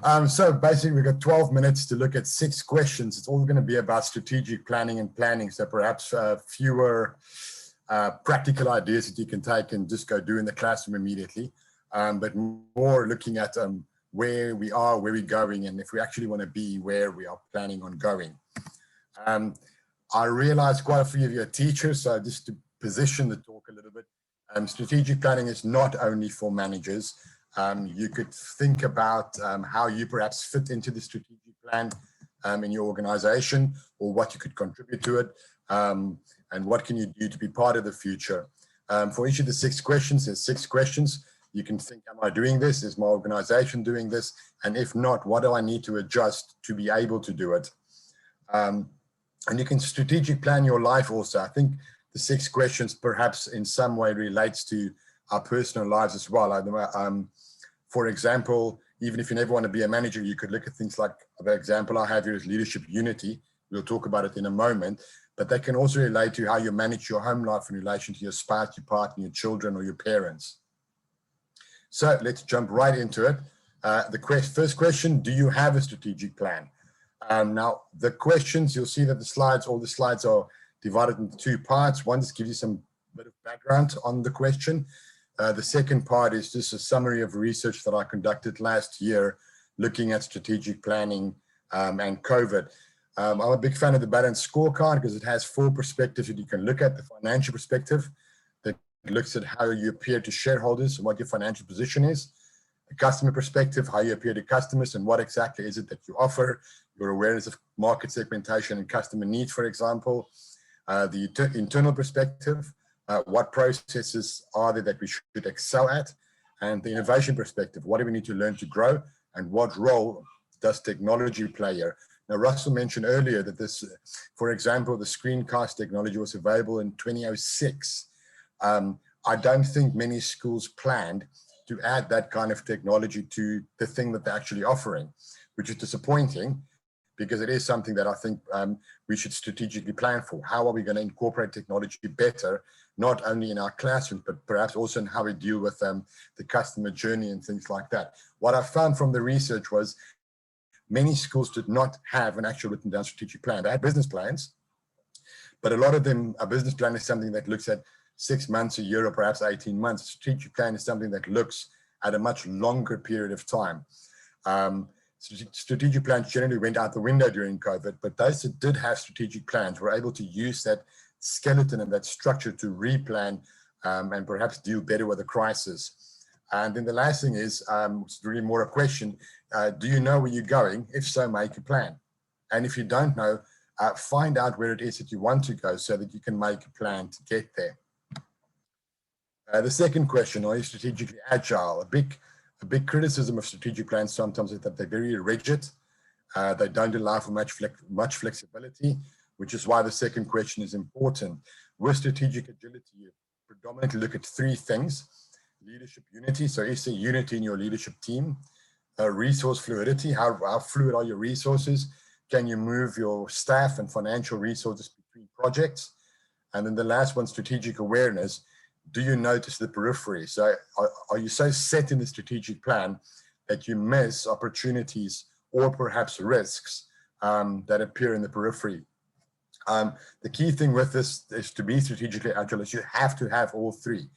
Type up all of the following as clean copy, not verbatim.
So basically we've got 12 minutes to look at 6 questions. It's all going to be about strategic planning and planning. So perhaps fewer practical ideas that you can take and just go do in the classroom immediately, but more looking at where we are, where we're going, and if we actually want to be where we are planning on going. I realize quite a few of you are teachers, so just to position the talk a little bit, strategic planning is not only for managers. You could think about how you perhaps fit into the strategic plan in your organization, or what you could contribute to it, and what can you do to be part of the future. For each of the 6 questions, there's 6 questions. You can think, am I doing this? Is my organization doing this? And if not, what do I need to adjust to be able to do it? And you can strategic plan your life also. I think the 6 questions perhaps in some way relates to our personal lives as well. For example, even if you never want to be a manager, you could look at things like, the example I have here is leadership unity. We'll talk about it in a moment, but that can also relate to how you manage your home life in relation to your spouse, your partner, your children, or your parents. So let's jump right into it. The first question, do you have a strategic plan? Now, the questions, you'll see that all the slides are divided into 2 parts. One just gives you some bit of background on the question. The second part is just a summary of research that I conducted last year looking at strategic planning and COVID. I'm a big fan of the balanced scorecard because it has 4 perspectives that you can look at. The financial perspective that looks at how you appear to shareholders and what your financial position is. The customer perspective, how you appear to customers and what exactly is it that you offer, your awareness of market segmentation and customer needs, for example. The internal perspective, what processes are there that we should excel at, and the innovation perspective, what do we need to learn to grow, and what role does technology play here? Now, Russell mentioned earlier that this, for example, the screencast technology was available in 2006. I don't think many schools planned to add that kind of technology to the thing that they're actually offering, which is disappointing, because it is something that I think we should strategically plan for. How are we going to incorporate technology better, not only in our classrooms, but perhaps also in how we deal with the customer journey and things like that. What I found from the research was many schools did not have an actual written down strategic plan. They had business plans, but a lot of them, a business plan is something that looks at 6 months, a year, or perhaps 18 months. A strategic plan is something that looks at a much longer period of time. Strategic plans generally went out the window during COVID, but those that did have strategic plans were able to use that skeleton and that structure to replan and perhaps deal better with a crisis. And then the last thing is, it's really more a question, do you know where you're going? If so, make a plan. And if you don't know, find out where it is that you want to go so that you can make a plan to get there. The second question, are you strategically agile? A big criticism of strategic plans sometimes is that they're very rigid. They don't allow for much flexibility, which is why the second question is important. With strategic agility, you predominantly look at 3 things: leadership unity, so is there unity in your leadership team? Resource fluidity, how fluid are your resources? Can you move your staff and financial resources between projects? And then the last one, strategic awareness. Do you notice the periphery? So are you so set in the strategic plan that you miss opportunities or perhaps risks that appear in the periphery? The key thing with this is to be strategically agile is you have to have all 3.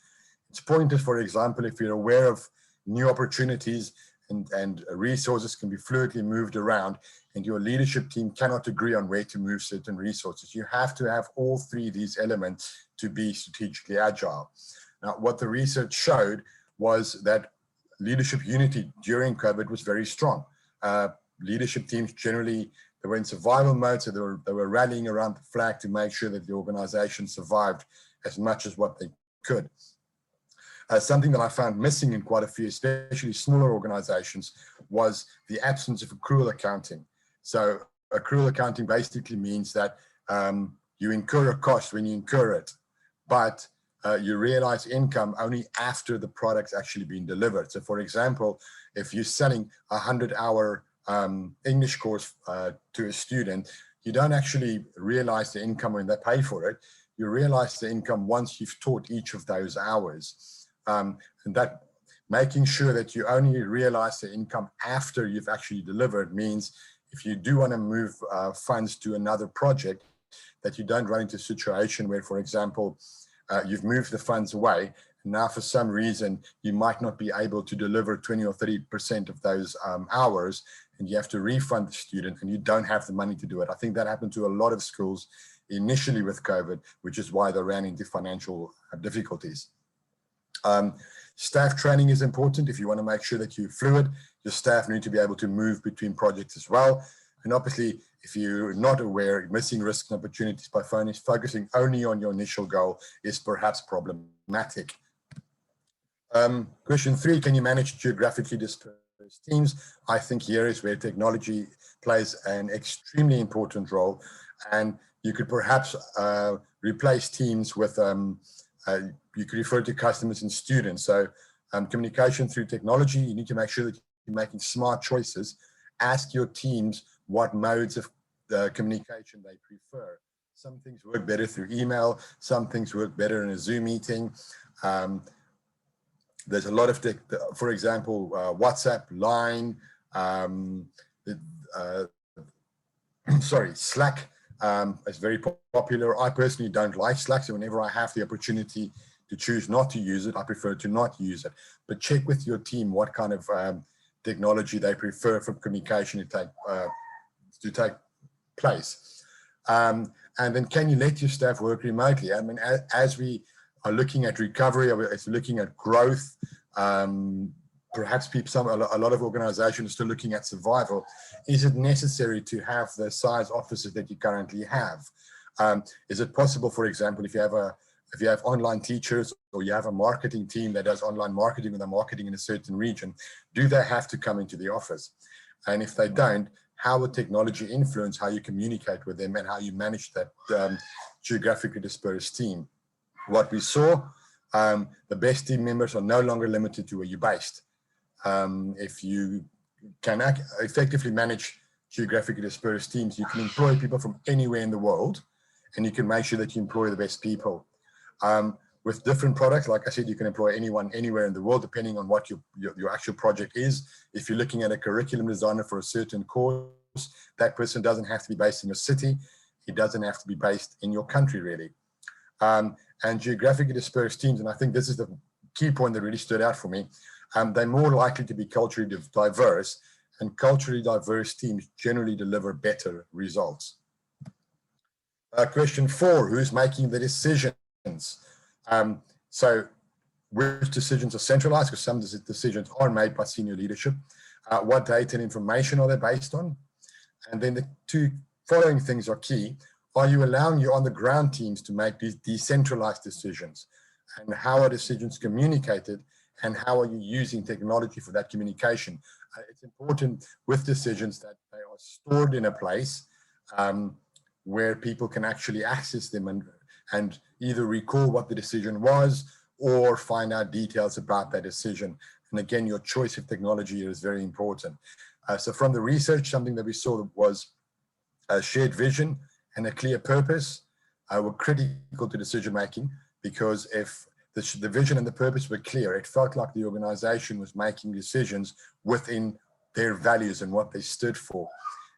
It's pointed, for example, if you're aware of new opportunities and resources can be fluidly moved around and your leadership team cannot agree on where to move certain resources. You have to have all 3 of these elements to be strategically agile. Now, what the research showed was that leadership unity during COVID was very strong. Leadership teams generally, they were in survival mode, so they were rallying around the flag to make sure that the organization survived as much as what they could. Something that I found missing in quite a few, especially smaller organizations, was the absence of accrual accounting. So accrual accounting basically means that you incur a cost when you incur it, but you realize income only after the product's actually been delivered. So for example, if you're selling a 100-hour English course to a student, you don't actually realize the income when they pay for it. You realize the income once you've taught each of those hours. And that Making sure that you only realize the income after you've actually delivered means if you do want to move funds to another project, that you don't run into a situation where, for example, you've moved the funds away, and now for some reason you might not be able to deliver 20 or 30% of those hours, and you have to refund the student and you don't have the money to do it. I think that happened to a lot of schools initially with COVID, which is why they ran into financial difficulties. Staff training is important. If you want to make sure that you're fluid, your staff need to be able to move between projects as well. And obviously, if you're not aware, missing risks and opportunities by focusing only on your initial goal is perhaps problematic. Question 3, can you manage geographically dispersed teams? I think here is where technology plays an extremely important role, and you could perhaps replace teams with you could refer to customers and students. So communication through technology, you need to make sure that you're making smart choices. Ask your teams what modes of communication they prefer. Some things work better through email, some things work better in a Zoom meeting. There's a lot of, for example, WhatsApp, Line, Slack is very popular. I personally don't like Slack, so whenever I have the opportunity to choose not to use it, I prefer to not use it. But check with your team what kind of technology they prefer for communication to take place. And then can you let your staff work remotely? I mean, as we are looking at recovery, as we're looking at growth, perhaps a lot of organizations are still looking at survival. Is it necessary to have the size offices that you currently have? Is it possible, for example, if you have online teachers or you have a marketing team that does online marketing with a marketing in a certain region, do they have to come into the office? And if they don't, how would technology influence how you communicate with them and how you manage that geographically dispersed team? What we saw, the best team members are no longer limited to where you're based. If you can effectively manage geographically dispersed teams, you can employ people from anywhere in the world, and you can make sure that you employ the best people. With different products, like I said, you can employ anyone anywhere in the world, depending on what your actual project is. If you're looking at a curriculum designer for a certain course, that person doesn't have to be based in your city. He doesn't have to be based in your country, really. And geographically dispersed teams, and I think this is the key point that really stood out for me, they're more likely to be culturally diverse, and culturally diverse teams generally deliver better results. Question 4, who's making the decisions? So which decisions are centralized, because some decisions are made by senior leadership. What data and information are they based on? And then the 2 following things are key. Are you allowing your on-the-ground teams to make these decentralized decisions? And how are decisions communicated? And how are you using technology for that communication? It's important with decisions that they are stored in a place where people can actually access them and either recall what the decision was or find out details about that decision. And again, your choice of technology is very important. So from the research, something that we saw was a shared vision and a clear purpose were critical to decision making, because if the vision and the purpose were clear, it felt like the organization was making decisions within their values and what they stood for.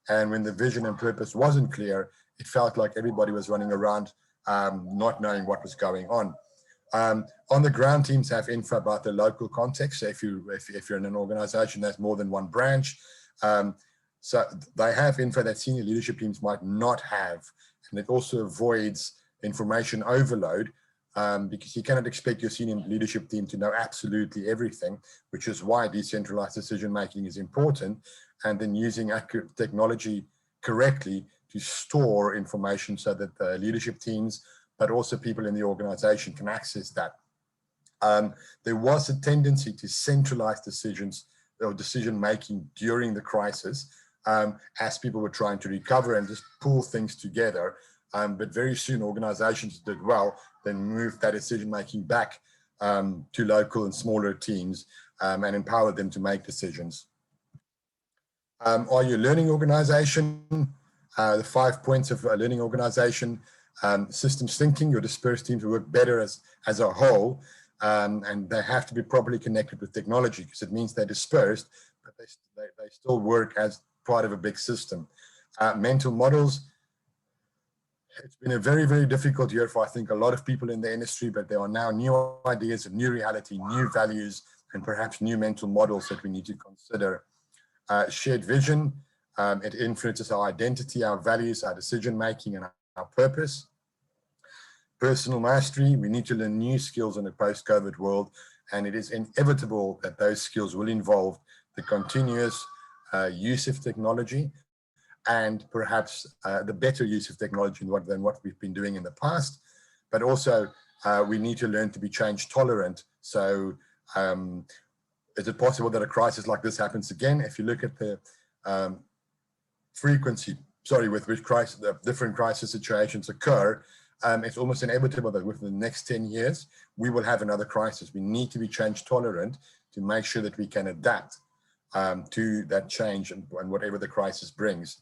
And when the vision and purpose wasn't clear, it felt like everybody was running around not knowing what was going on. On the ground, teams have info about the local context. So if you're in an organization that's more than one branch, so they have info that senior leadership teams might not have, and it also avoids information overload, because you cannot expect your senior leadership team to know absolutely everything, which is why decentralized decision making is important, and then using accurate technology correctly to store information so that the leadership teams, but also people in the organization, can access that. There was a tendency to centralize decisions or decision making during the crisis, as people were trying to recover and just pull things together. But very soon organizations did well, then moved that decision making back to local and smaller teams and empowered them to make decisions. Are you a learning organization? The 5 points of a learning organization: systems thinking. Your dispersed teams work better as a whole. and they have to be properly connected with technology, because it means they're dispersed, but they still work as part of a big system. Mental models, it's been a very, very difficult year for, I think, a lot of people in the industry, but there are now new ideas, a new reality, new values, and perhaps new mental models that we need to consider. Shared vision, it influences our identity, our values, our decision-making, and our purpose. Personal mastery, we need to learn new skills in a post-COVID world, and it is inevitable that those skills will involve the continuous use of technology, and perhaps the better use of technology than what we've been doing in the past. But also, we need to learn to be change tolerant. So is it possible that a crisis like this happens again? If you look at the frequency, with which the different crisis situations occur, it's almost inevitable that within the next 10 years, we will have another crisis. We need to be change tolerant to make sure that we can adapt to that change and whatever the crisis brings.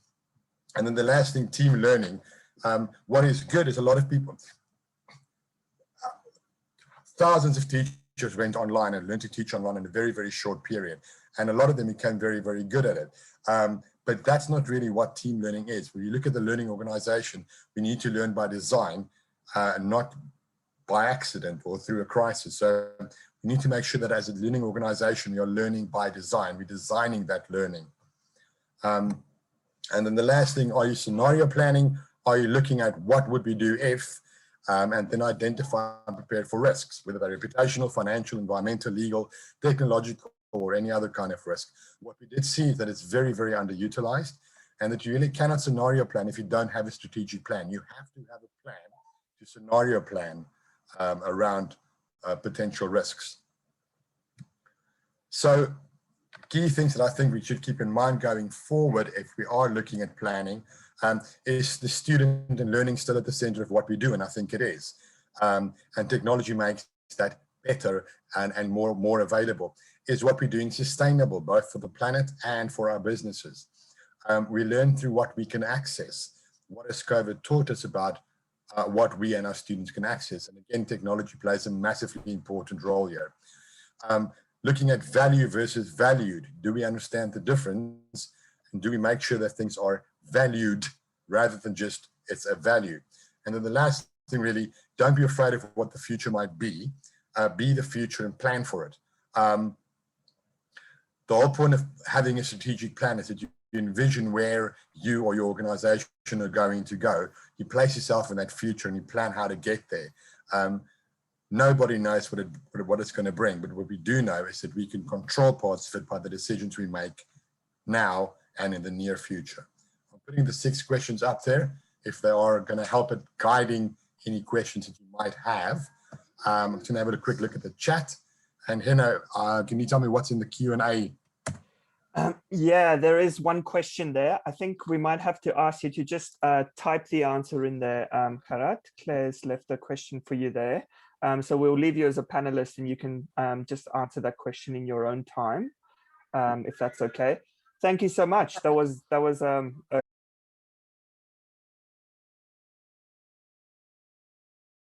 And then the last thing, team learning. What is good is a lot of people, thousands of teachers went online and learned to teach online in a very, very short period. And a lot of them became very, very good at it. But that's not really what team learning is. When you look at the learning organization, we need to learn by design, not by accident or through a crisis. So we need to make sure that as a learning organization, we are learning by design. We're designing that learning. And then the last thing, are you scenario planning? Are you looking at what would we do if, and then identify and prepare for risks, whether they're reputational, financial, environmental, legal, technological, or any other kind of risk. What we did see is that it's very, very underutilized, and that you really cannot scenario plan if you don't have a strategic plan. You have to have a plan to scenario plan around potential risks. So key things that I think we should keep in mind going forward if we are looking at planning is the student and learning still at the center of what we do, and I think it is. And technology makes that better and more available. Is what we're doing sustainable, both for the planet and for our businesses? We learn through what we can access. What has COVID taught us about what we and our students can access? And again, technology plays a massively important role here. Looking at value versus valued. Do we understand the difference? And do we make sure that things are valued rather than just it's a value? And then the last thing really, don't be afraid of what the future might be. Be the future and plan for it. The whole point of having a strategic plan is that you envision where you or your organization are going to go. You place yourself in that future and you plan how to get there. Nobody knows what it's going to bring, but what we do know is that we can control parts of it by the decisions we make now and in the near future. I'm putting the 6 questions up there if they are going to help at guiding any questions that you might have. I'm going to have a quick look at the chat. And Hino, can you tell me what's in the Q&A? Yeah, there is one question there. I think we might have to ask you to just type the answer in there, Karat. Claire's left a question for you there. So we'll leave you as a panelist and you can just answer that question in your own time, if that's okay. Thank you so much. That was